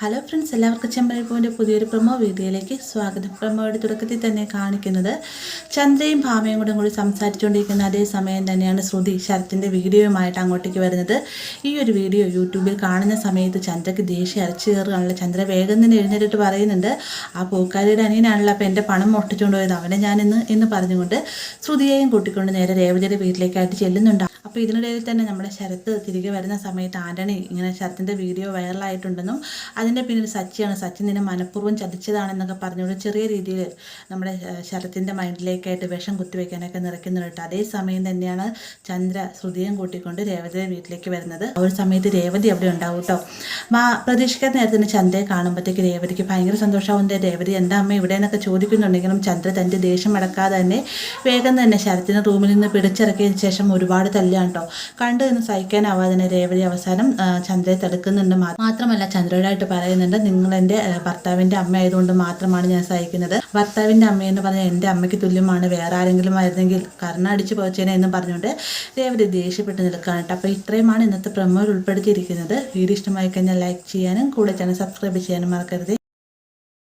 Hello friends, എല്ലാവർക്കും ചെമ്പഴപ്പൂവിൻ്റെ പുതിയൊരു promo വീഡിയോയിലേക്ക് സ്വാഗതം. പ്രൊമോയുടെ തുടക്കത്തിൽ തന്നെ കാണിക്കുന്നത് ചന്ദ്രയും ഭാമയും കൂടി സംസാരിച്ചുകൊണ്ടിരിക്കുന്ന അതേ സമയം തന്നെയാണ് ശ്രുതി ശരത്തിൻ്റെ വീഡിയോയുമായിട്ട് അങ്ങോട്ടേക്ക് വരുന്നത്. ഈ ഒരു വീഡിയോ യൂട്യൂബിൽ കാണുന്ന സമയത്ത് ചന്ദ്രയ്ക്ക് ദേഷ്യം അരച്ചു കയറുകയാണല്ലോ. ചന്ദ്ര വേഗം തന്നെ എഴുന്നേറ്റിട്ട് പറയുന്നുണ്ട്, ആ പൂക്കാരിയുടെ അനിയനാണല്ലോ അപ്പോൾ എൻ്റെ പണം മോഷ്ടിച്ചുകൊണ്ട് പോയത്, അവനെ എന്ന് പറഞ്ഞുകൊണ്ട് ശ്രുതിയെയും കൂട്ടിക്കൊണ്ട് നേരെ രേവതിയുടെ വീട്ടിലേക്കായിട്ട് ചെല്ലുന്നുണ്ട്. അപ്പോൾ ഇതിനിടയിൽ തന്നെ നമ്മുടെ ശരത്ത് തിരികെ വരുന്ന സമയത്ത് ആൻ്റണി ഇങ്ങനെ ശരത്തിൻ്റെ വീഡിയോ വൈറലായിട്ടുണ്ടെന്നും അതിൻ്റെ പിന്നിൽ സച്ചിയാണ്, സച്ചി നിന്നെ മനഃപൂർവ്വം ചതിച്ചതാണെന്നൊക്കെ പറഞ്ഞുകൊണ്ട് ചെറിയ രീതിയിൽ നമ്മുടെ ശരത്തിൻ്റെ മൈൻഡിലേക്കായിട്ട് വിഷം കുത്തിവെക്കാനൊക്കെ നിറയ്ക്കുന്നുണ്ട് കേട്ടോ. അതേസമയം തന്നെയാണ് ചന്ദ്ര ശ്രുതിയും കൂട്ടിക്കൊണ്ട് രേവതിയുടെ വീട്ടിലേക്ക് വരുന്നത്. ആ ഒരു സമയത്ത് രേവതി അവിടെ ഉണ്ടാവും കേട്ടോ. പ്രതീക്ഷിക്കാത്ത നേരത്തിന് ചന്ദ്രയെ കാണുമ്പോഴത്തേക്ക് രേവതിക്ക് ഭയങ്കര സന്തോഷമാവുന്നത്. രേവതി എന്താ അമ്മ ഇവിടെ എന്നൊക്കെ ചോദിക്കുന്നുണ്ടെങ്കിലും ചന്ദ്ര തൻ്റെ ദേഷ്യം അടക്കാതെ തന്നെ വേഗം തന്നെ ശരത്തിൻ്റെ റൂമിൽ നിന്ന് പിടിച്ചിറക്കിയതിന് ശേഷം ഒരുപാട് തല്ലാണ് കേട്ടോ. കണ്ടു എന്ന് സഹിക്കാനാവാതെ തന്നെ രേവതി അവസാനം ചന്ദ്രയെ തടുക്കുന്നുണ്ട്. മാത്രമല്ല ചന്ദ്രയോടായിട്ട് പറയുന്നുണ്ട്, നിങ്ങൾ എൻ്റെ ഭർത്താവിൻ്റെ അമ്മ ആയതുകൊണ്ട് മാത്രമാണ് ഞാൻ സഹിക്കുന്നത്. ഭർത്താവിൻ്റെ അമ്മയെന്ന് പറഞ്ഞാൽ എൻ്റെ അമ്മയ്ക്ക് തുല്യമാണ്, വേറെ ആരെങ്കിലും ആയിരുന്നെങ്കിൽ കർണ അടിച്ച് പോച്ചേനെ എന്ന് പറഞ്ഞുകൊണ്ട് രേവതി ദേഷ്യപ്പെട്ട് നിൽക്കുകയാണ് കേട്ടോ. അപ്പോൾ ഇത്രയുമാണ് ഇന്നത്തെ പ്രൊമോയിൽ ഉൾപ്പെടുത്തിയിരിക്കുന്നത്. വീഡിയോ ഇഷ്ടമായി കഴിഞ്ഞാൽ ലൈക്ക് ചെയ്യാനും കൂടെ ചാനൽ സബ്സ്ക്രൈബ് ചെയ്യാനും മറക്കരുത്.